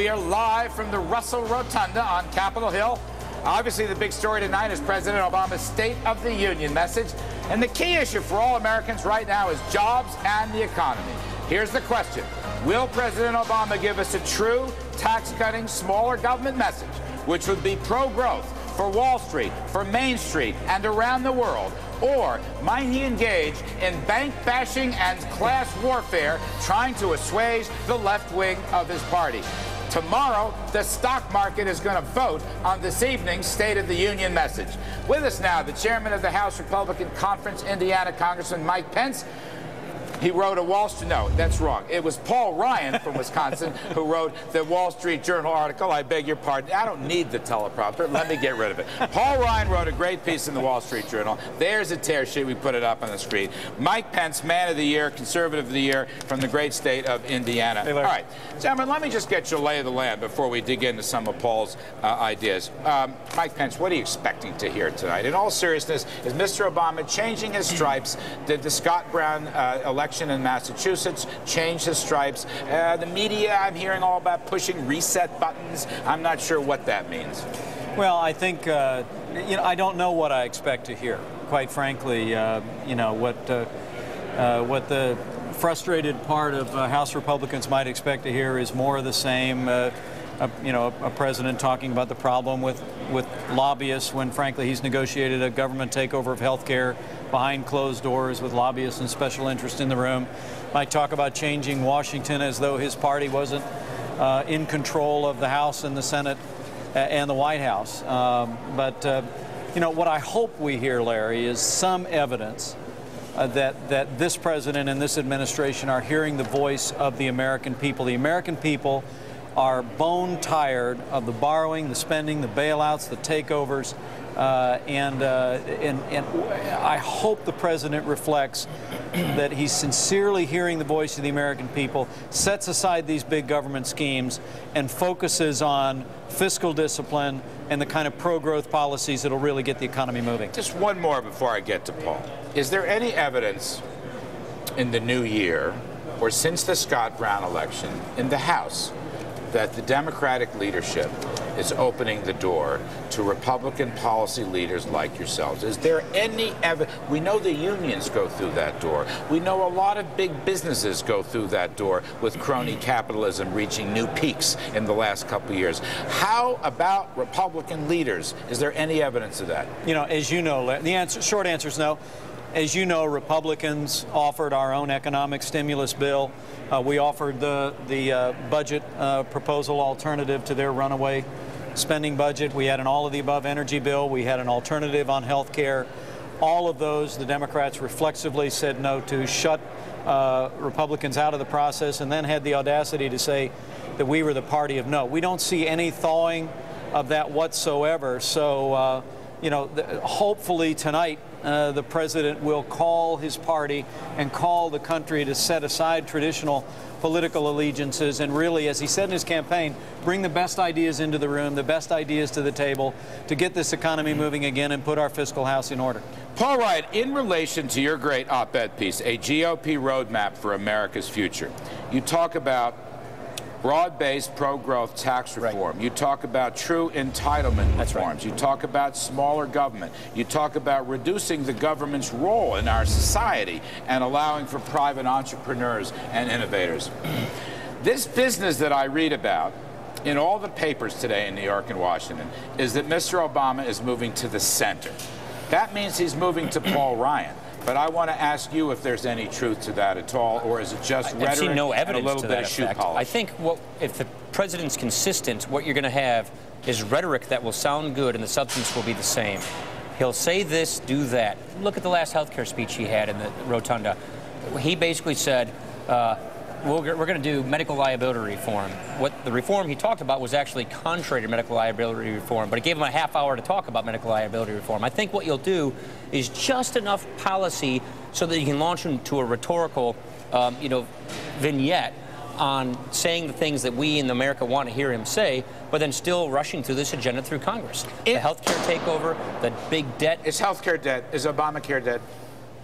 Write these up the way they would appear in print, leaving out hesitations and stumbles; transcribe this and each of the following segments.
We are live from the Russell Rotunda on Capitol Hill. Obviously, the big story tonight is President Obama's State of the Union message. And the key issue for all Americans right now is jobs and the economy. Here's the question. Will President Obama give us a true tax-cutting, smaller government message, which would be pro-growth for Wall Street, for Main Street, and around the world? Or might he engage in bank bashing and class warfare, trying to assuage the left wing of his party? Tomorrow, the stock market is going to vote on this evening's State of the Union message. With us now, the chairman of the House Republican Conference, Indiana, Congressman Mike Pence. He wrote a Wall Street, no, that's wrong. It was Paul Ryan from Wisconsin who wrote the Wall Street Journal article. I beg your pardon. I don't need the teleprompter. Let me get rid of it. Paul Ryan wrote a great piece in the Wall Street Journal. There's a tear sheet. We put it up on the screen. Mike Pence, Man of the Year, Conservative of the Year from the great state of Indiana. All right. Gentlemen, let me just get your lay of the land before we dig into some of Paul's ideas. Mike Pence, what are you expecting to hear tonight? In all seriousness, is Mr. Obama changing his stripes? Did the Scott Brown election in Massachusetts change his stripes? The media, I'm hearing all about pushing reset buttons. I'm not sure what that means. Well, I think, I don't know what I expect to hear. Quite frankly, what the frustrated part of House Republicans might expect to hear is more of the same. A president talking about the problem with lobbyists when, frankly, he's negotiated a government takeover of health care behind closed doors with lobbyists and special interests in the room. Might talk about changing Washington as though his party wasn't in control of the House and the Senate and the White House. What I hope we hear, Larry, is some evidence that this president and this administration are hearing the voice of the American people. The American people are bone tired of the borrowing, the spending, the bailouts, the takeovers, and I hope the president reflects that he's sincerely hearing the voice of the American people, sets aside these big government schemes, and focuses on fiscal discipline and the kind of pro-growth policies that will really get the economy moving. Just one more before I get to Paul. Is there any evidence in the new year or since the Scott Brown election in the House that the Democratic leadership is opening the door to Republican policy leaders like yourselves? Is there any evidence? We know the unions go through that door. We know a lot of big businesses go through that door with crony capitalism reaching new peaks in the last couple of years. How about Republican leaders? Is there any evidence of that? As you know, the short answer is no. As you know, Republicans offered our own economic stimulus bill. We offered the budget proposal alternative to their runaway spending budget. We had an all-of-the-above energy bill. We had an alternative on health care. All of those, the Democrats reflexively said no to, shut Republicans out of the process, and then had the audacity to say that we were the party of no. We don't see any thawing of that whatsoever. So, hopefully tonight, the president will call his party and call the country to set aside traditional political allegiances and really, as he said in his campaign, bring the best ideas into the room, the best ideas to the table to get this economy moving again and put our fiscal house in order. Paul Ryan, in relation to your great op-ed piece, A GOP Roadmap for America's Future, you talk about broad-based pro-growth tax reform. Right. You talk about true entitlement reforms. Right. You talk about smaller government. You talk about reducing the government's role in our society and allowing for private entrepreneurs and innovators. This business that I read about in all the papers today in New York and Washington is that Mr. Obama is moving to the center. That means he's moving to Paul Ryan. But I want to ask you if there's any truth to that at all, or is it just rhetoric see no evidence and a little to bit that of shoe effect. polish? I think if the president's consistent, what you're going to have is rhetoric that will sound good and the substance will be the same. He'll say this, do that. Look at the last health care speech he had in the Rotunda. He basically said, we're going to do medical liability reform. What the reform he talked about was actually contrary to medical liability reform, but it gave him a half hour to talk about medical liability reform. I think what you'll do is just enough policy so that you can launch into a rhetorical, vignette on saying the things that we in America want to hear him say, but then still rushing through this agenda through Congress. The health care takeover, the big debt. Is health care debt? Is Obamacare debt?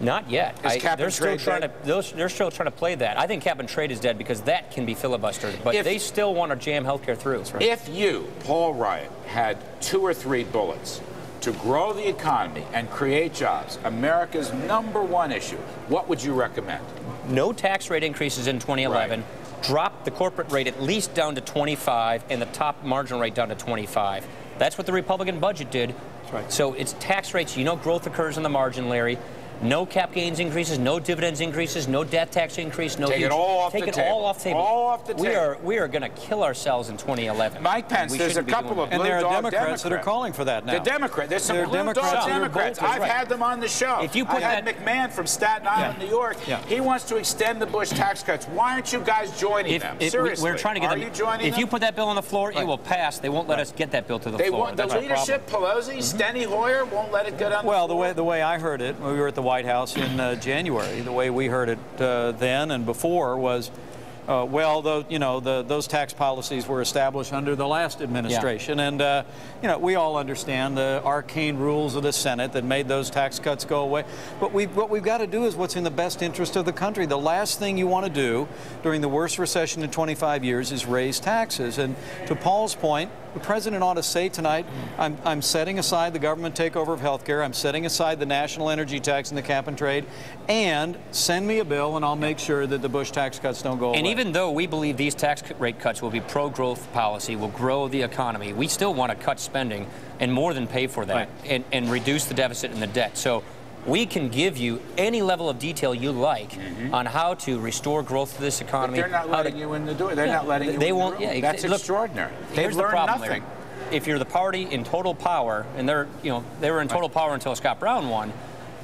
Not yet. They're still trying to play that. I think cap and trade is dead because that can be filibustered, but they still want to jam health care through. Right. If you, Paul Ryan, had 2 or 3 bullets to grow the economy and create jobs, America's #1 issue, what would you recommend? No tax rate increases in 2011. Right. Drop the corporate rate at least down to 25 and the top marginal rate down to 25. That's what the Republican budget did. That's right. So it's tax rates. You know growth occurs in the margin, Larry. No cap gains increases, no dividends increases, no death tax increase, no take huge, it all off take the it table. all off the table. All off the table. We are going to kill ourselves in 2011. Mike Pence, there's a couple of blue and there are dog Democrats that are calling for that now. There's some blue dog Democrats. I've had them on the show. If you put I had McMahon from Staten Island, New York. Yeah. He wants to extend the Bush tax cuts. Why aren't you guys joining them? Seriously, we're trying to get them. Are you joining them? If you put that bill on the floor, it will pass. They won't let us get that bill to the floor. The leadership, Pelosi, Steny Hoyer, won't let it go down the floor. Well, the way I heard it, when we were at the White House in January, the way we heard it then and before was, those tax policies were established under the last administration, and we all understand the arcane rules of the Senate that made those tax cuts go away. But what we've got to do is what's in the best interest of the country. The last thing you want to do during the worst recession in 25 years is raise taxes. And to Paul's point, the president ought to say tonight, I'm setting aside the government takeover of health care, I'm setting aside the national energy tax and the cap and trade, and send me a bill and I'll make sure that the Bush tax cuts don't go away. And even though we believe these tax rate cuts will be pro-growth policy, will grow the economy, we still want to cut spending and more than pay for that, and reduce the deficit and the debt. So we can give you any level of detail you like on how to restore growth to this economy. But they're not letting you in the door. They're not letting you in the room. That's extraordinary. Here's the problem, Larry. If you're the party in total power, and they were in total power until Scott Brown won,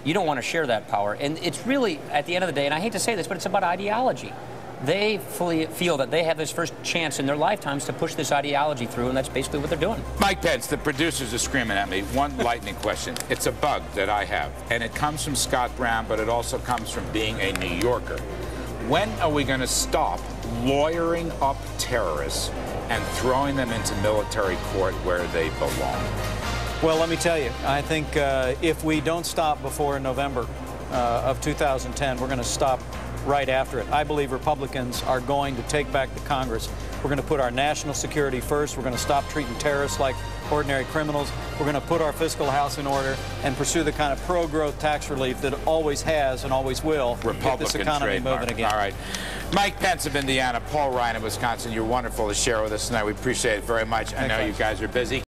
you don't want to share that power. And it's really, at the end of the day, and I hate to say this, but it's about ideology. They fully feel that they have this first chance in their lifetimes to push this ideology through, and that's basically what they're doing. Mike Pence, the producers are screaming at me. One lightning question. It's a bug that I have, and it comes from Scott Brown, but it also comes from being a New Yorker. When are we going to stop lawyering up terrorists and throwing them into military court where they belong? Well, let me tell you, I think if we don't stop before November of 2010, we're going to stop right after it. I believe Republicans are going to take back the Congress. We're going to put our national security first. We're going to stop treating terrorists like ordinary criminals. We're going to put our fiscal house in order and pursue the kind of pro-growth tax relief that always has and always will get this economy moving again. All right. Mike Pence of Indiana, Paul Ryan of Wisconsin, you're wonderful to share with us tonight. We appreciate it very much. I know you guys are busy.